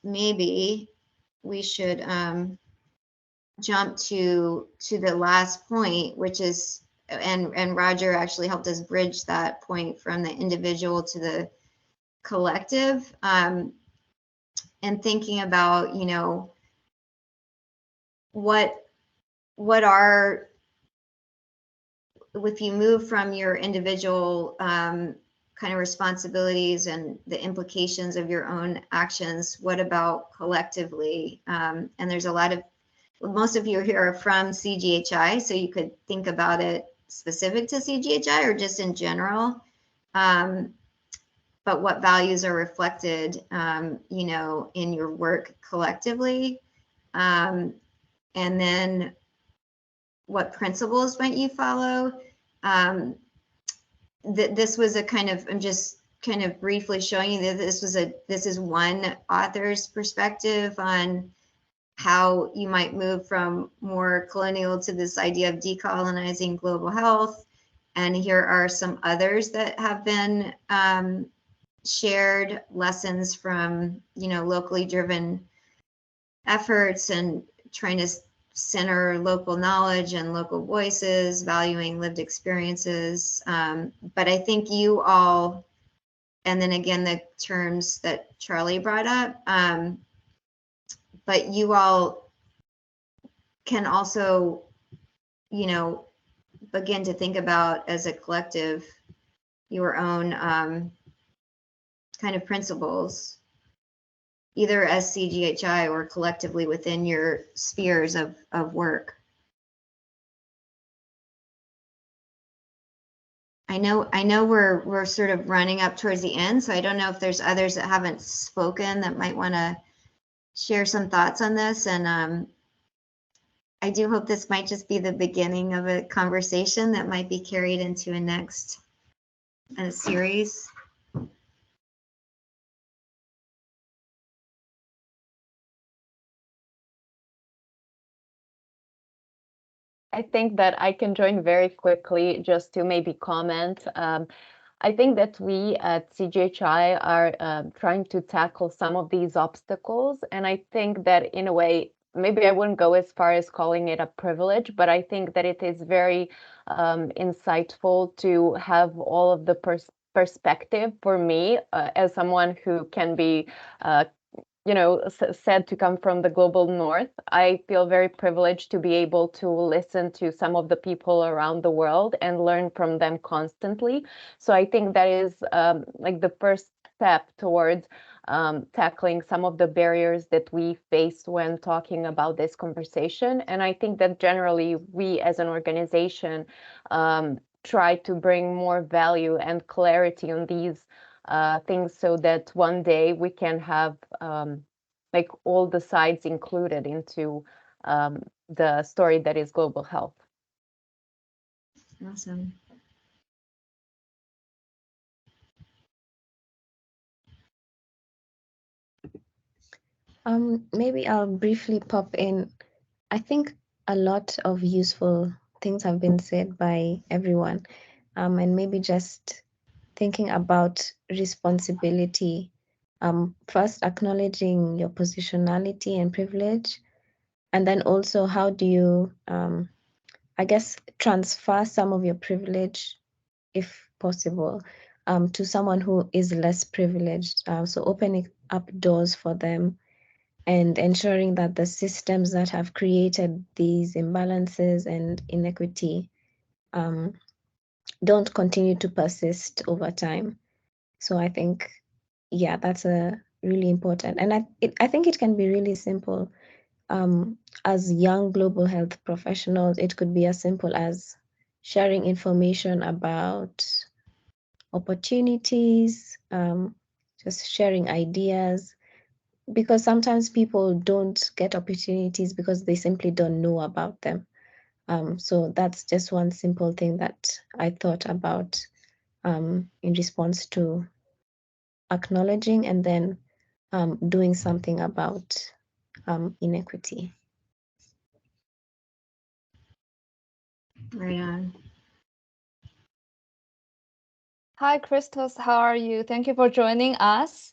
maybe we should jump to the last point, which is, and Roger actually helped us bridge that point from the individual to the collective, and thinking about, you know, what are, if you move from your individual kind of responsibilities and the implications of your own actions, what about collectively? And there's a lot of, most of you here are from CGHI, so you could think about it specific to CGHI or just in general. But what values are reflected, you know, in your work collectively? And then what principles might you follow? This was a kind of, I'm just kind of briefly showing you that this is one author's perspective on how you might move from more colonial to this idea of decolonizing global health. And here are some others that have been shared, lessons from, you know, locally driven efforts and trying to center local knowledge and local voices, valuing lived experiences. But I think you all, and then again, the terms that Charlie brought up, but you all can also, you know, begin to think about as a collective your own kind of principles, either as CGHI or collectively within your spheres of work. I know we're sort of running up towards the end, so I don't know if there's others that haven't spoken that might want to share some thoughts on this. And I do hope this might just be the beginning of a conversation that might be carried into a next series. I think that I can join very quickly just to maybe comment. I think that we at CGHI are trying to tackle some of these obstacles. And I think that in a way, maybe I wouldn't go as far as calling it a privilege, but I think that it is very insightful to have all of the perspective for me as someone who can be said to come from the global north, I feel very privileged to be able to listen to some of the people around the world and learn from them constantly. So I think that is like the first step towards tackling some of the barriers that we face when talking about this conversation. And I think that generally we as an organization try to bring more value and clarity on these things so that one day we can have like all the sides included into the story that is global health. Awesome. Maybe I'll briefly pop in. I think a lot of useful things have been said by everyone, and maybe just thinking about responsibility. First, acknowledging your positionality and privilege, and then also how do you, I guess, transfer some of your privilege, if possible, to someone who is less privileged. So opening up doors for them and ensuring that the systems that have created these imbalances and inequity don't continue to persist over time. So I think, yeah, that's a really important, and I think it can be really simple. As young global health professionals, it could be as simple as sharing information about opportunities, just sharing ideas, because sometimes people don't get opportunities because they simply don't know about them. So that's just one simple thing that I thought about in response to acknowledging and then doing something about inequity. Right on. Hi, Christos. How are you? Thank you for joining us.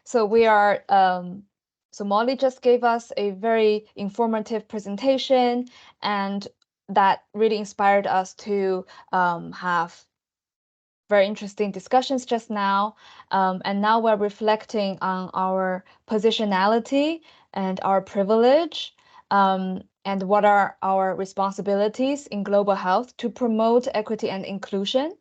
So we are. So Molly just gave us a very informative presentation, and that really inspired us to have very interesting discussions just now. And now we're reflecting on our positionality and our privilege. And what are our responsibilities in global health to promote equity and inclusion.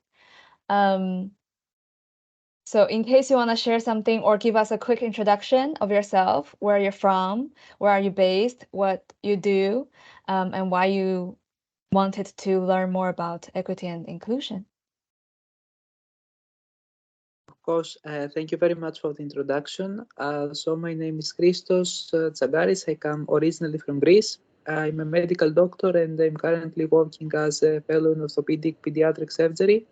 So in case you want to share something or give us a quick introduction of yourself, where you're from, where are you based, what you do, and why you wanted to learn more about equity and inclusion. Of course, thank you very much for the introduction. So my name is Christos Tsagaris. I come originally from Greece. I'm a medical doctor and I'm currently working as a fellow in orthopedic pediatric surgery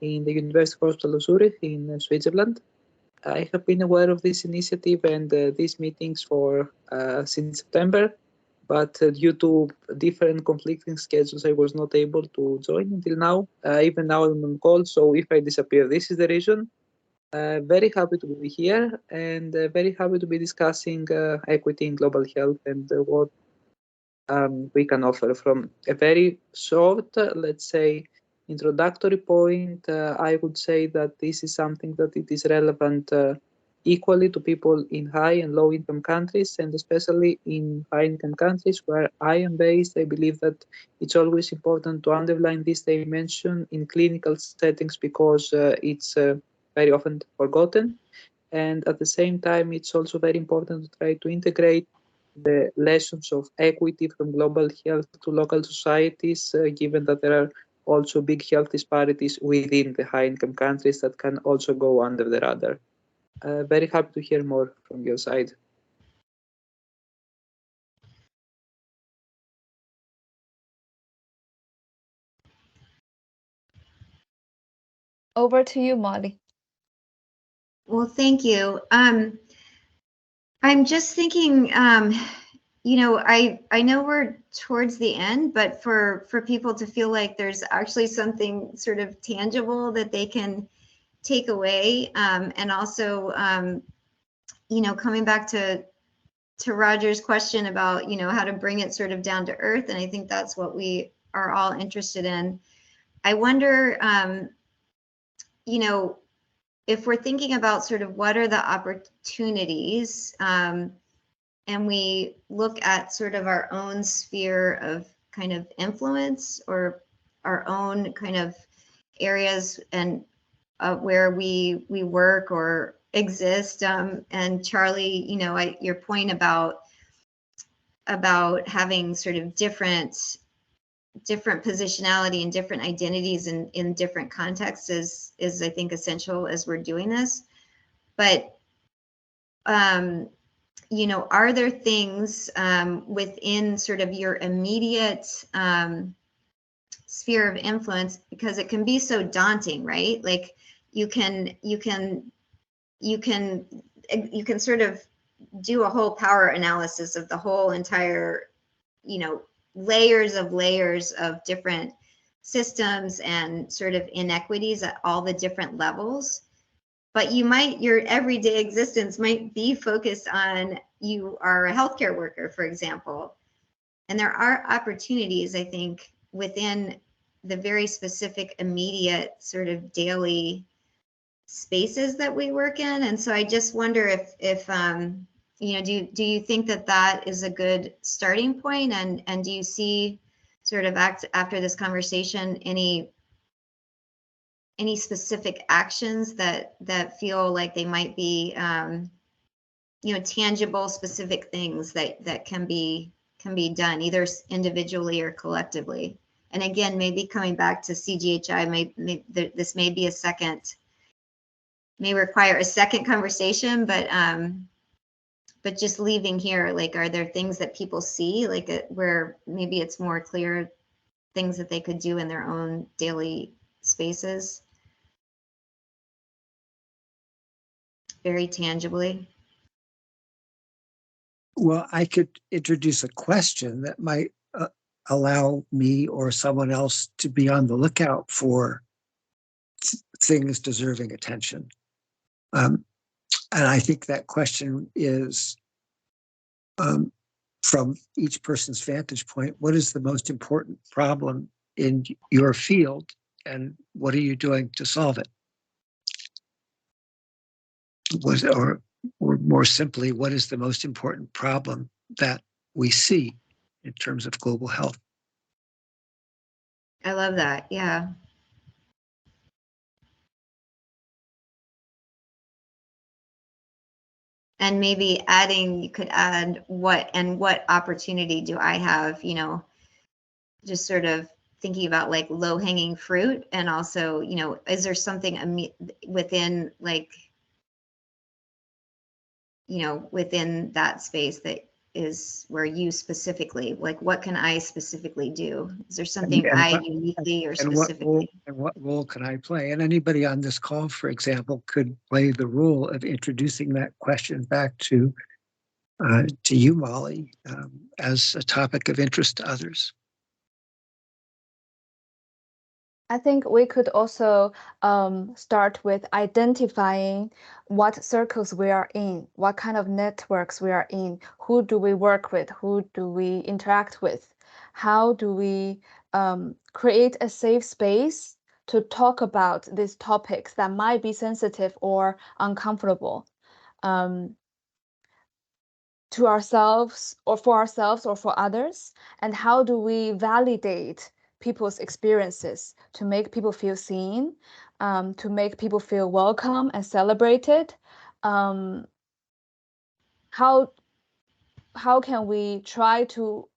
in the University Hospital of Zurich in Switzerland. I have been aware of this initiative and these meetings for since September, but due to different conflicting schedules, I was not able to join until now. Even now I'm on call, so if I disappear, this is the reason. Very happy to be here and very happy to be discussing equity in global health and what we can offer. From a very short, let's say, introductory point, I would say that this is something that it is relevant equally to people in high and low income countries, and especially in high income countries where I am based. I believe that it's always important to underline this dimension in clinical settings because it's very often forgotten. And at the same time, it's also very important to try to integrate the lessons of equity from global health to local societies, given that there are also big health disparities within the high-income countries that can also go under the radar. Very happy to hear more from your side. Over to you, Molly. Well, thank you. I'm just thinking, you know, I know we're towards the end, but for people to feel like there's actually something sort of tangible that they can take away, and also, you know, coming back to Roger's question about, you know, how to bring it sort of down to earth, and I think that's what we are all interested in. I wonder, you know, if we're thinking about sort of what are the opportunities, and we look at sort of our own sphere of kind of influence, or our own kind of areas and where we work or exist. And Charlie, you know, your point about having sort of different positionality and different identities in different contexts is I think essential as we're doing this. But you know, are there things within sort of your immediate sphere of influence, because it can be so daunting, right? Like you can sort of do a whole power analysis of the whole entire, you know, layers of different systems and sort of inequities at all the different levels. But your everyday existence might be focused on, you are a healthcare worker, for example. And there are opportunities, I think, within the very specific, immediate sort of daily spaces that we work in. And so I just wonder if you know, do you think that is a good starting point? And do you see sort of after this conversation any specific actions that feel like they might be you know, tangible, specific things that can be done either individually or collectively? And again, maybe coming back to CGHI, this may be may require a second conversation, but just leaving here, like, are there things that people see, like where maybe it's more clear things that they could do in their own daily spaces, very tangibly? Well, I could introduce a question that might allow me or someone else to be on the lookout for things deserving attention. And I think that question is, from each person's vantage point, what is the most important problem in your field, and what are you doing to solve it? Or more simply, what is the most important problem that we see in terms of global health? I love that. Yeah. And maybe you could add what opportunity do I have, you know, just sort of thinking about like low hanging fruit. And also, you know, is there something within, like, you know, within that space that is where you specifically, like, what can I specifically do? Is there something I uniquely or specifically? What role can I play? And anybody on this call, for example, could play the role of introducing that question back to you, Molly, as a topic of interest to others. I think we could also start with identifying what circles we are in, what kind of networks we are in, who do we work with, who do we interact with, how do we create a safe space to talk about these topics that might be sensitive or uncomfortable to ourselves or for others, and how do we validate people's experiences to make people feel seen, to make people feel welcome and celebrated. How can we try to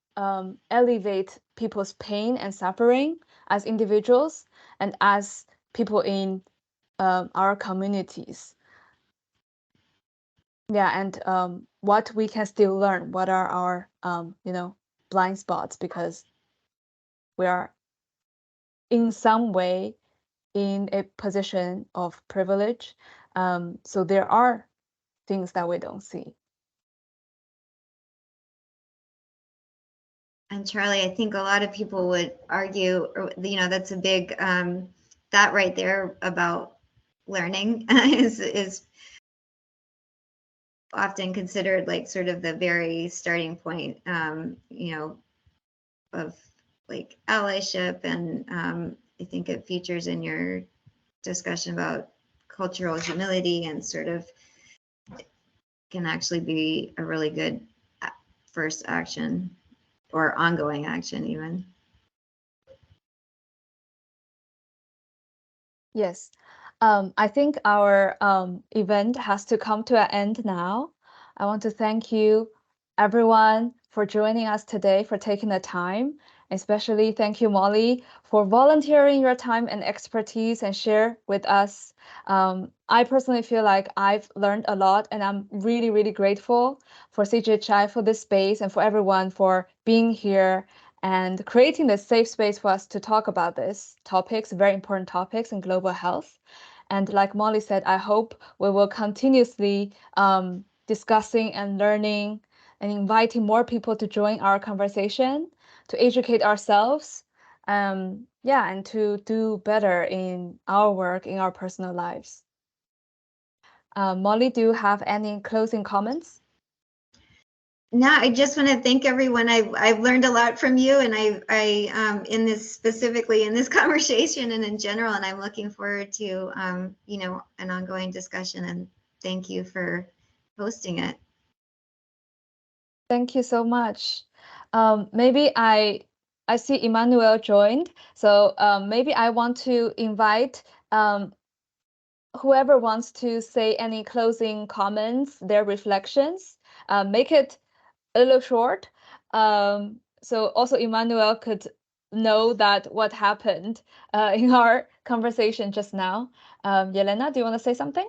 elevate people's pain and suffering as individuals and as people in our communities? Yeah, and what we can still learn, what are our you know, blind spots, because we are in some way in a position of privilege. So there are things that we don't see. And Charlie, I think a lot of people would argue, or, you know, that's a big, that right there about learning is often considered like sort of the very starting point, you know, of like allyship. And I think it features in your discussion about cultural humility and sort of can actually be a really good first action or ongoing action even. Yes, I think our event has to come to an end now. I want to thank you, everyone, for joining us today, for taking the time. Especially thank you, Molly, for volunteering your time and expertise and share with us. I personally feel like I've learned a lot, and I'm really, really grateful for CGHI, for this space, and for everyone for being here and creating this safe space for us to talk about these topics, very important topics in global health. And like Molly said, I hope we will continuously discussing and learning and inviting more people to join our conversation, to educate ourselves, yeah, and to do better in our work, in our personal lives. Molly, do you have any closing comments? No, I just want to thank everyone. I've learned a lot from you, and I in this specifically in this conversation and in general, and I'm looking forward to you know, an ongoing discussion. And thank you for hosting it. Thank you so much. Maybe I see Emmanuel joined, so maybe I want to invite whoever wants to say any closing comments, their reflections. Make it a little short, so also Emmanuel could know that what happened in our conversation just now. Yelena, do you want to say something?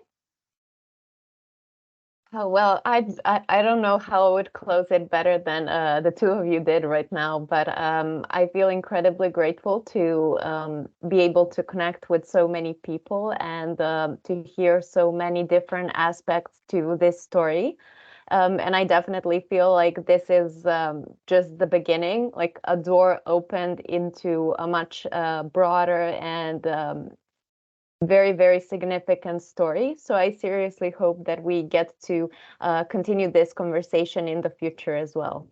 Oh, well, I don't know how I would close it better than the two of you did right now, but I feel incredibly grateful to be able to connect with so many people and to hear so many different aspects to this story. And I definitely feel like this is just the beginning, like a door opened into a much broader and very, very significant story. So I seriously hope that we get to continue this conversation in the future as well.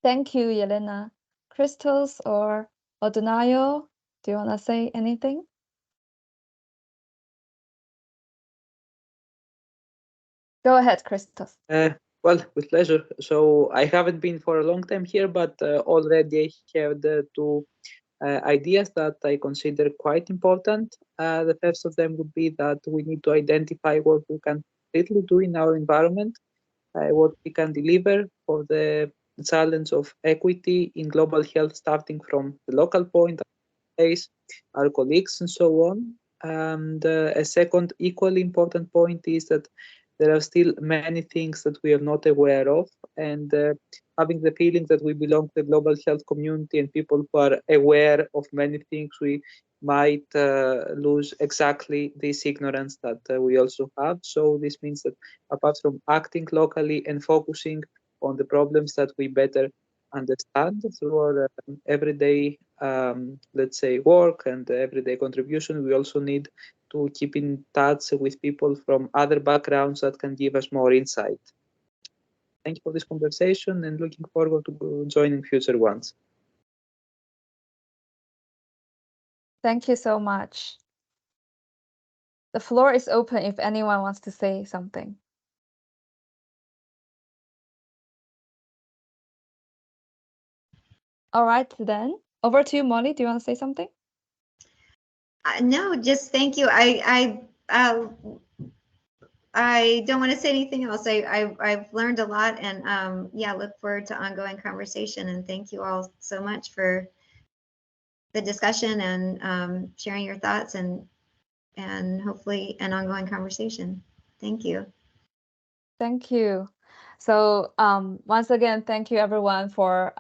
Thank you, Yelena. Crystals or Odunayo, do you want to say anything? Go ahead, Crystals. Well, with pleasure. So I haven't been for a long time here, but already I have the two ideas that I consider quite important. The first of them would be that we need to identify what we can really do in our environment, what we can deliver for the challenge of equity in global health, starting from the local point, our colleagues, and so on. And a second equally important point is that there are still many things that we are not aware of, and having the feeling that we belong to the global health community and people who are aware of many things, we might lose exactly this ignorance that we also have. So this means that apart from acting locally and focusing on the problems that we better understand through our everyday, let's say, work and everyday contribution, we also need to keep in touch with people from other backgrounds that can give us more insight. Thank you for this conversation and looking forward to joining future ones. Thank you so much. The floor is open if anyone wants to say something. All right, then over to you, Molly. Do you want to say something? No, just thank you. I don't want to say anything else. I've learned a lot, and yeah, look forward to ongoing conversation. And thank you all so much for the discussion and sharing your thoughts and hopefully an ongoing conversation. Thank you. Thank you. So once again, thank you everyone for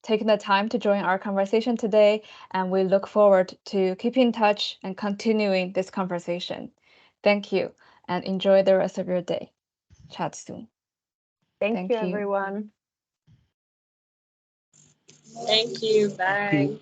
taking the time to join our conversation today, and we look forward to keeping in touch and continuing this conversation. Thank you, and enjoy the rest of your day. Chat soon. Thank you, everyone. Thank you. Bye.